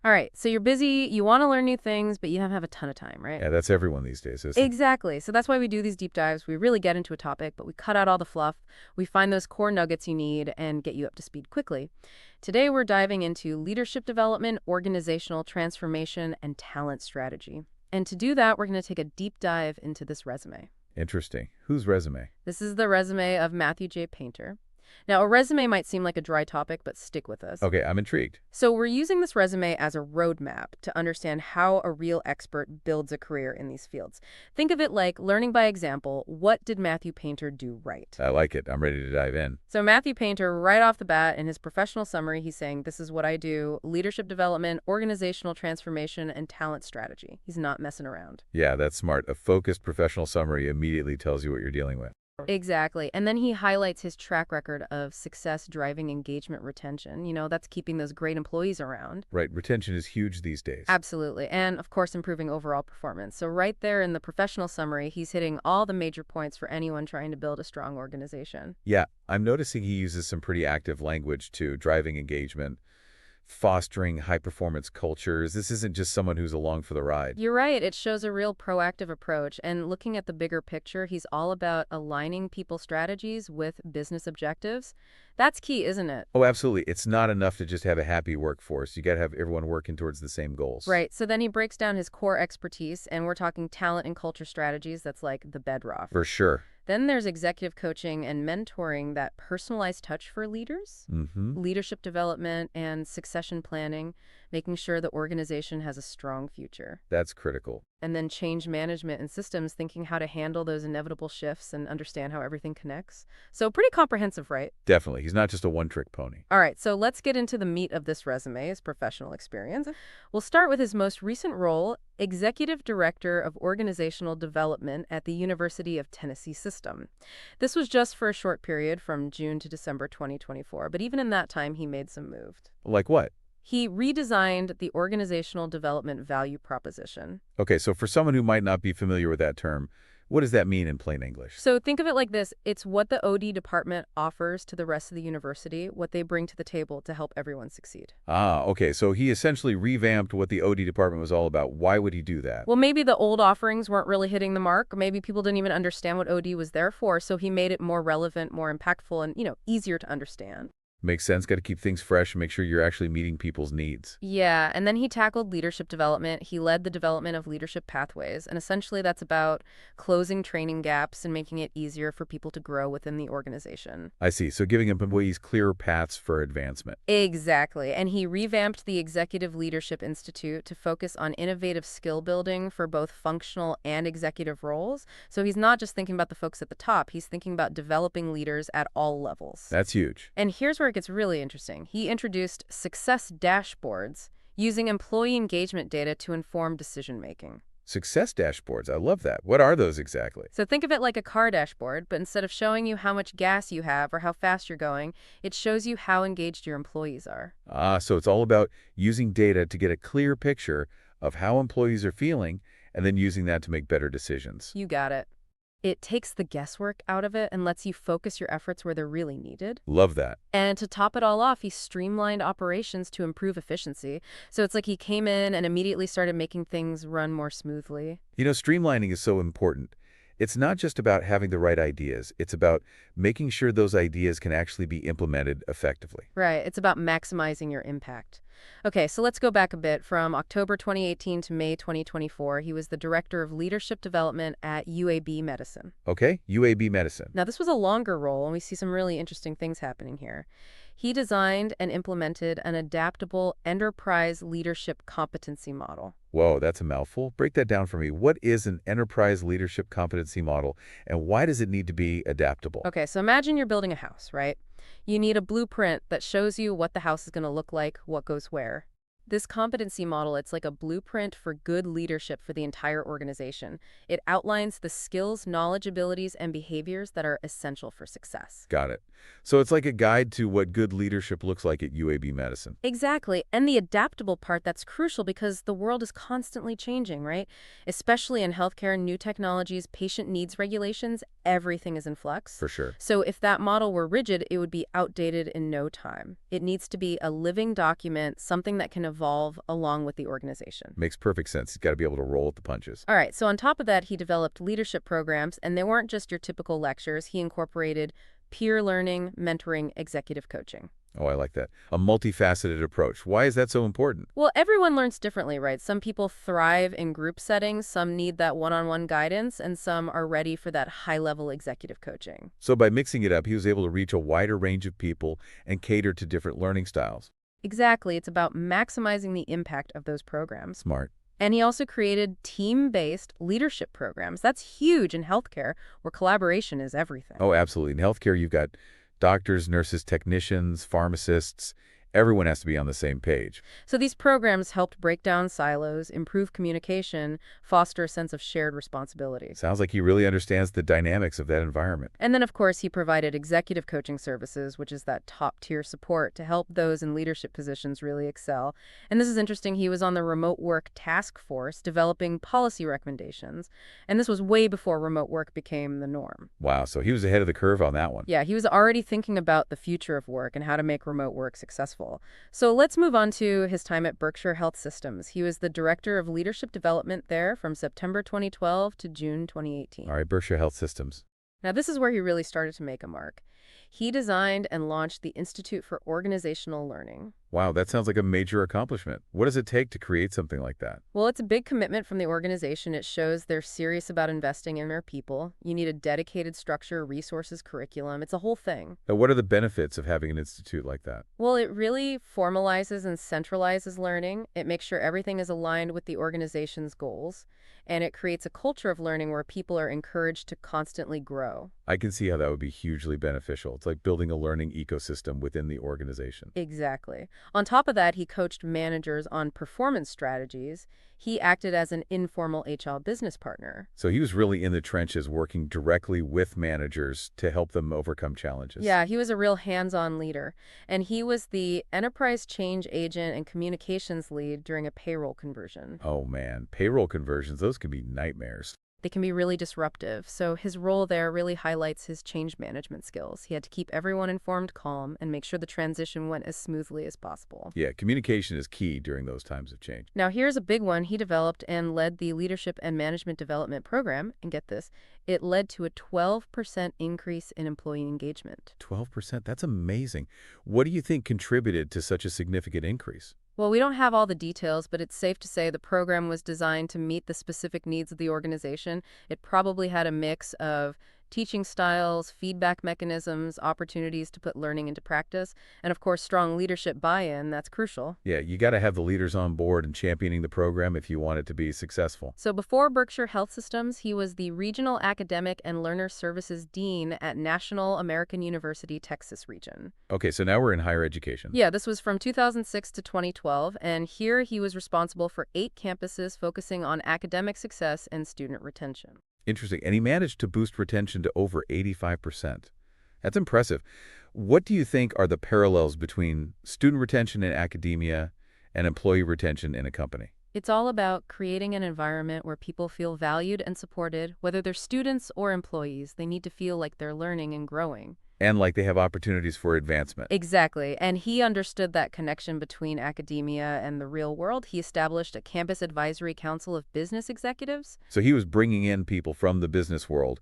All right, so you're busy, you want to learn new things, but you don't have a ton of time, right? Yeah, that's everyone these days, isn't it? Exactly. So that's why we do these deep dives. We really get into a topic, but we cut out all the fluff. We find those core nuggets you need and get you up to speed quickly. Today, we're diving into leadership development, organizational transformation, and talent strategy. And to do that, we're going to take a deep dive into this resume. Interesting. Whose resume? This is the resume of Matthew J. Painter. Now, a resume might seem like a dry topic, but stick with us. Okay, I'm intrigued. So we're using this resume as a roadmap to understand how a real expert builds a career in these fields. Think of it like learning by example. What did Matthew Painter do right? I like it. I'm ready to dive in. So Matthew Painter, right off the bat, in his professional summary, he's saying, this is what I do: leadership development, organizational transformation, and talent strategy. He's not messing around. Yeah, that's smart. A focused professional summary immediately tells you what you're dealing with. Exactly. And then he highlights his track record of success driving engagement retention. That's keeping those great employees around. Right, retention is huge these days. Absolutely. And of course, improving overall performance. So right there in the professional summary, he's hitting all the major points for anyone trying to build a strong organization. Yeah, I'm noticing he uses some pretty active language too, driving engagement, fostering high-performance cultures. This isn't just someone who's along for the ride. You're right. It shows a real proactive approach. And looking at the bigger picture, he's all about aligning people's strategies with business objectives. That's key, isn't it? Oh, absolutely. It's not enough to just have a happy workforce. You got to have everyone working towards the same goals. Right. So then he breaks down his core expertise, and we're talking talent and culture strategies. That's like the bedrock. For sure. Then there's executive coaching and mentoring, that personalized touch for leaders, leadership development and succession planning, making sure the organization has a strong future. That's critical. And then change management and systems, thinking how to handle those inevitable shifts and understand how everything connects. So pretty comprehensive, right? Definitely. He's not just a one-trick pony. All right, so let's get into the meat of this resume, his professional experience. We'll start with his most recent role, Executive Director of Organizational Development at the University of Tennessee System. This was just for a short period from June to December 2024, but even in that time, he made some moves. Like what? He redesigned the organizational development value proposition. Okay, so for someone who might not be familiar with that term, what does that mean in plain English? So think of it like this. It's what the OD department offers to the rest of the university, what they bring to the table to help everyone succeed. Ah, okay, so he essentially revamped what the OD department was all about. Why would he do that? Well, maybe the old offerings weren't really hitting the mark. Maybe people didn't even understand what OD was there for, so he made it more relevant, more impactful, and, easier to understand. Makes sense. Got to keep things fresh and make sure you're actually meeting people's needs. Yeah, and then he tackled leadership development. He led the development of leadership pathways, and essentially that's about closing training gaps and making it easier for people to grow within the organization. I see. So giving employees clearer paths for advancement. Exactly. And he revamped the Executive Leadership Institute to focus on innovative skill building for both functional and executive roles. So he's not just thinking about the folks at the top, he's thinking about developing leaders at all levels. That's huge. And here's where it gets really interesting. He introduced success dashboards using employee engagement data to inform decision-making. Success dashboards. I love that. What are those exactly? So think of it like a car dashboard, but instead of showing you how much gas you have or how fast you're going, it shows you how engaged your employees are. Ah, so it's all about using data to get a clear picture of how employees are feeling and then using that to make better decisions. You got it. It takes the guesswork out of it and lets you focus your efforts where they're really needed. Love that. And to top it all off, he streamlined operations to improve efficiency. So it's like he came in and immediately started making things run more smoothly. Streamlining is so important. It's not just about having the right ideas. It's about making sure those ideas can actually be implemented effectively. Right. It's about maximizing your impact. Okay, so let's go back a bit. From October 2018 to May 2024, he was the Director of Leadership Development at UAB Medicine. Okay, UAB Medicine. Now, this was a longer role, and we see some really interesting things happening here. He designed and implemented an adaptable enterprise leadership competency model. Whoa, that's a mouthful. Break that down for me. What is an enterprise leadership competency model, and why does it need to be adaptable? Okay, so imagine you're building a house, right? You need a blueprint that shows you what the house is going to look like, what goes where. This competency model, it's like a blueprint for good leadership for the entire organization. It outlines the skills, knowledge, abilities, and behaviors that are essential for success. Got it. So it's like a guide to what good leadership looks like at UAB Medicine. Exactly. And the adaptable part, that's crucial because the world is constantly changing, right? Especially in healthcare, new technologies, patient needs regulations, everything is in flux. For sure. So if that model were rigid, it would be outdated in no time. It needs to be a living document, something that can evolve evolve along with the organization. Makes perfect sense. He's got to be able to roll with the punches. All right, so on top of that, he developed leadership programs, and they weren't just your typical lectures. He incorporated peer learning, mentoring, executive coaching. Oh, I like that. A multifaceted approach. Why is that so important? Well, everyone learns differently, right? Some people thrive in group settings, some need that one-on-one guidance, and some are ready for that high-level executive coaching. So by mixing it up, he was able to reach a wider range of people and cater to different learning styles. Exactly, it's about maximizing the impact of those programs. Smart. And he also created team-based leadership programs. That's huge in healthcare, where collaboration is everything. Oh, absolutely. In healthcare, you've got doctors, nurses, technicians, pharmacists. Everyone has to be on the same page. So these programs helped break down silos, improve communication, foster a sense of shared responsibility. Sounds like he really understands the dynamics of that environment. And then, of course, he provided executive coaching services, which is that top-tier support to help those in leadership positions really excel. And this is interesting. He was on the remote work task force developing policy recommendations. And this was way before remote work became the norm. Wow, so he was ahead of the curve on that one. Yeah, he was already thinking about the future of work and how to make remote work successful. So let's move on to his time at Berkshire Health Systems. He was the director of leadership development there from September 2012 to June 2018. All right, Berkshire Health Systems. Now, this is where he really started to make a mark. He designed and launched the Institute for Organizational Learning. Wow, that sounds like a major accomplishment. What does it take to create something like that? Well, it's a big commitment from the organization. It shows they're serious about investing in their people. You need a dedicated structure, resources, curriculum. It's a whole thing. Now, what are the benefits of having an institute like that? Well, it really formalizes and centralizes learning. It makes sure everything is aligned with the organization's goals. And it creates a culture of learning where people are encouraged to constantly grow. I can see how that would be hugely beneficial. It's like building a learning ecosystem within the organization. Exactly. On top of that, he coached managers on performance strategies. He acted as an informal HR business partner. So he was really in the trenches working directly with managers to help them overcome challenges. Yeah, he was a real hands-on leader. And he was the enterprise change agent and communications lead during a payroll conversion. Oh man, payroll conversions, those can be nightmares. They can be really disruptive, so his role there really highlights his change management skills. He had to keep everyone informed, calm, and make sure the transition went as smoothly as possible. Yeah, communication is key during those times of change. Now, here's a big one. He developed and led the Leadership and Management Development Program, and get this, it led to a 12% increase in employee engagement. 12%? That's amazing. What do you think contributed to such a significant increase? Well, we don't have all the details, but it's safe to say the program was designed to meet the specific needs of the organization. It probably had a mix of teaching styles, feedback mechanisms, opportunities to put learning into practice, and of course, strong leadership buy-in. That's crucial. Yeah, you got to have the leaders on board and championing the program if you want it to be successful. So before Berkshire Health Systems, he was the Regional Academic and Learner Services Dean at National American University, Texas region. Okay, so now we're in higher education. Yeah, this was from 2006 to 2012, and here he was responsible for 8 campuses focusing on academic success and student retention. Interesting. And he managed to boost retention to over 85%. That's impressive. What do you think are the parallels between student retention in academia and employee retention in a company? It's all about creating an environment where people feel valued and supported, whether they're students or employees. They need to feel like they're learning and growing. And like they have opportunities for advancement. Exactly. And he understood that connection between academia and the real world. He established a campus advisory council of business executives. So he was bringing in people from the business world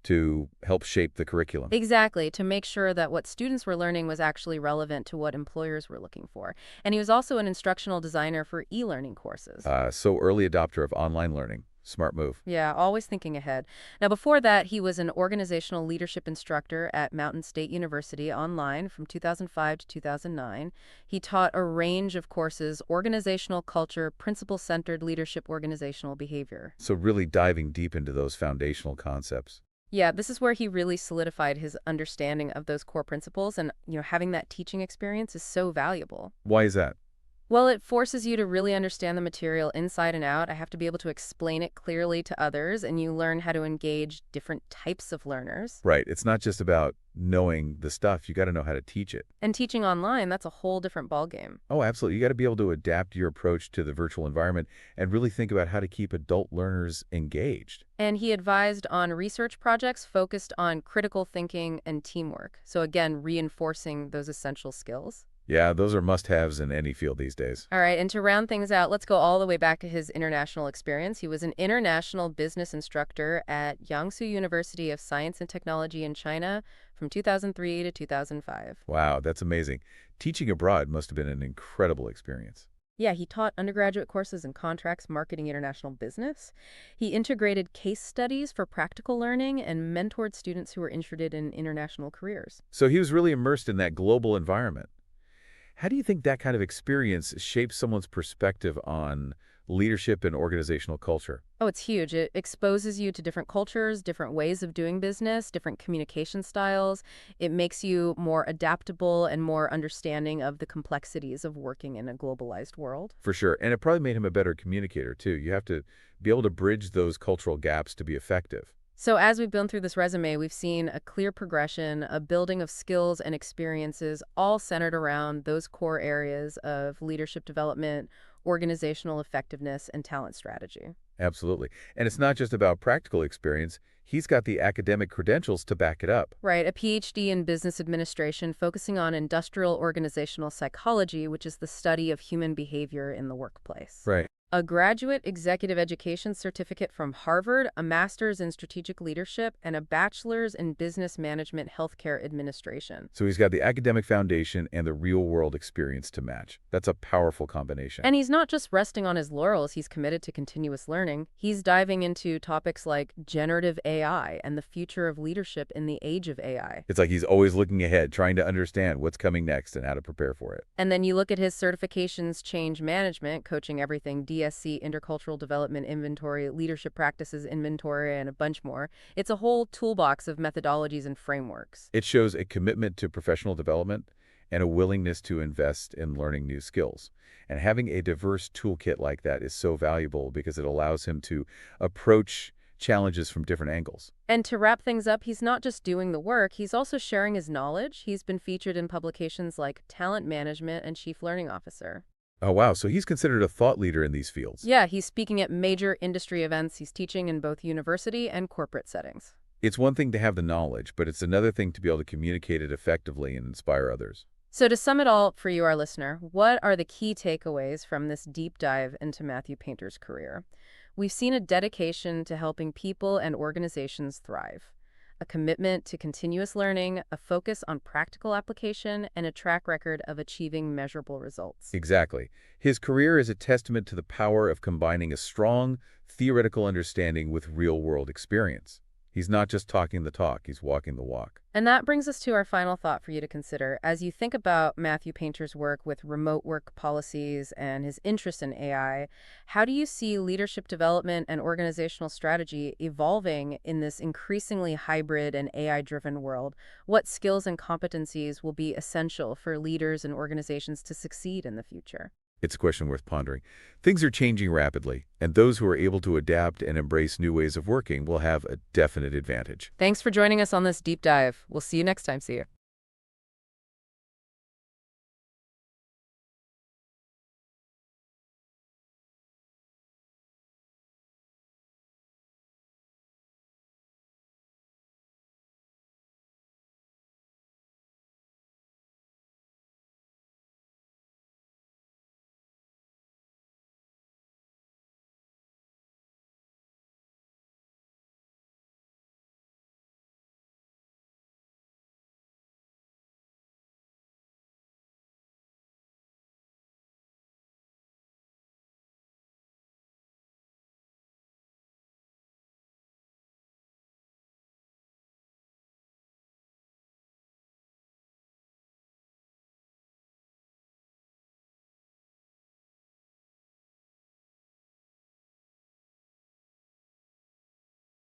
to help shape the curriculum. Exactly, to make sure that what students were learning was actually relevant to what employers were looking for. And he was also an instructional designer for e-learning courses. So early adopter of online learning. Smart move. Yeah, always thinking ahead. Now, before that, he was an organizational leadership instructor at Mountain State University online from 2005 to 2009. He taught a range of courses: organizational culture, principle-centered leadership, organizational behavior. So really diving deep into those foundational concepts. Yeah, this is where he really solidified his understanding of those core principles, and, having that teaching experience is so valuable. Why is that? Well, it forces you to really understand the material inside and out. I have to be able to explain it clearly to others, and you learn how to engage different types of learners. Right. It's not just about knowing the stuff. You got to know how to teach it. And teaching online, that's a whole different ballgame. Oh, absolutely. You got to be able to adapt your approach to the virtual environment and really think about how to keep adult learners engaged. And he advised on research projects focused on critical thinking and teamwork. So again, reinforcing those essential skills. Yeah, those are must-haves in any field these days. All right, and to round things out, let's go all the way back to his international experience. He was an international business instructor at Yangtze University of Science and Technology in China from 2003 to 2005. Wow, that's amazing. Teaching abroad must have been an incredible experience. Yeah, he taught undergraduate courses in contracts, marketing, international business. He integrated case studies for practical learning and mentored students who were interested in international careers. So he was really immersed in that global environment. How do you think that kind of experience shapes someone's perspective on leadership and organizational culture? Oh, it's huge. It exposes you to different cultures, different ways of doing business, different communication styles. It makes you more adaptable and more understanding of the complexities of working in a globalized world. For sure. And it probably made him a better communicator, too. You have to be able to bridge those cultural gaps to be effective. So as we've been through this resume, we've seen a clear progression, a building of skills and experiences, all centered around those core areas of leadership development, organizational effectiveness, and talent strategy. Absolutely. And it's not just about practical experience. He's got the academic credentials to back it up. Right, a PhD in business administration focusing on industrial organizational psychology, which is the study of human behavior in the workplace. Right. A graduate executive education certificate from Harvard, a master's in strategic leadership, and a bachelor's in business management healthcare administration. So he's got the academic foundation and the real-world experience to match. That's a powerful combination. And he's not just resting on his laurels, he's committed to continuous learning. He's diving into topics like generative AI and the future of leadership in the age of AI. It's like he's always looking ahead, trying to understand what's coming next and how to prepare for it. And then you look at his certifications, change management, coaching everything, DSC, intercultural development inventory, leadership practices inventory, and a bunch more. It's a whole toolbox of methodologies and frameworks. It shows a commitment to professional development and a willingness to invest in learning new skills. And having a diverse toolkit like that is so valuable because it allows him to approach challenges from different angles. And to wrap things up, he's not just doing the work, he's also sharing his knowledge. He's been featured in publications like Talent Management and Chief Learning Officer. Oh, wow. So he's considered a thought leader in these fields. Yeah, he's speaking at major industry events. He's teaching in both university and corporate settings. It's one thing to have the knowledge, but it's another thing to be able to communicate it effectively and inspire others. So to sum it all for you, our listener, what are the key takeaways from this deep dive into Matthew Painter's career? We've seen a dedication to helping people and organizations thrive, a commitment to continuous learning, a focus on practical application, and a track record of achieving measurable results. Exactly. His career is a testament to the power of combining a strong theoretical understanding with real-world experience. He's not just talking the talk, he's walking the walk. And that brings us to our final thought for you to consider. As you think about Matthew Painter's work with remote work policies and his interest in AI, how do you see leadership development and organizational strategy evolving in this increasingly hybrid and AI-driven world? What skills and competencies will be essential for leaders and organizations to succeed in the future? It's a question worth pondering. Things are changing rapidly, and those who are able to adapt and embrace new ways of working will have a definite advantage. Thanks for joining us on this deep dive. We'll see you next time. See you.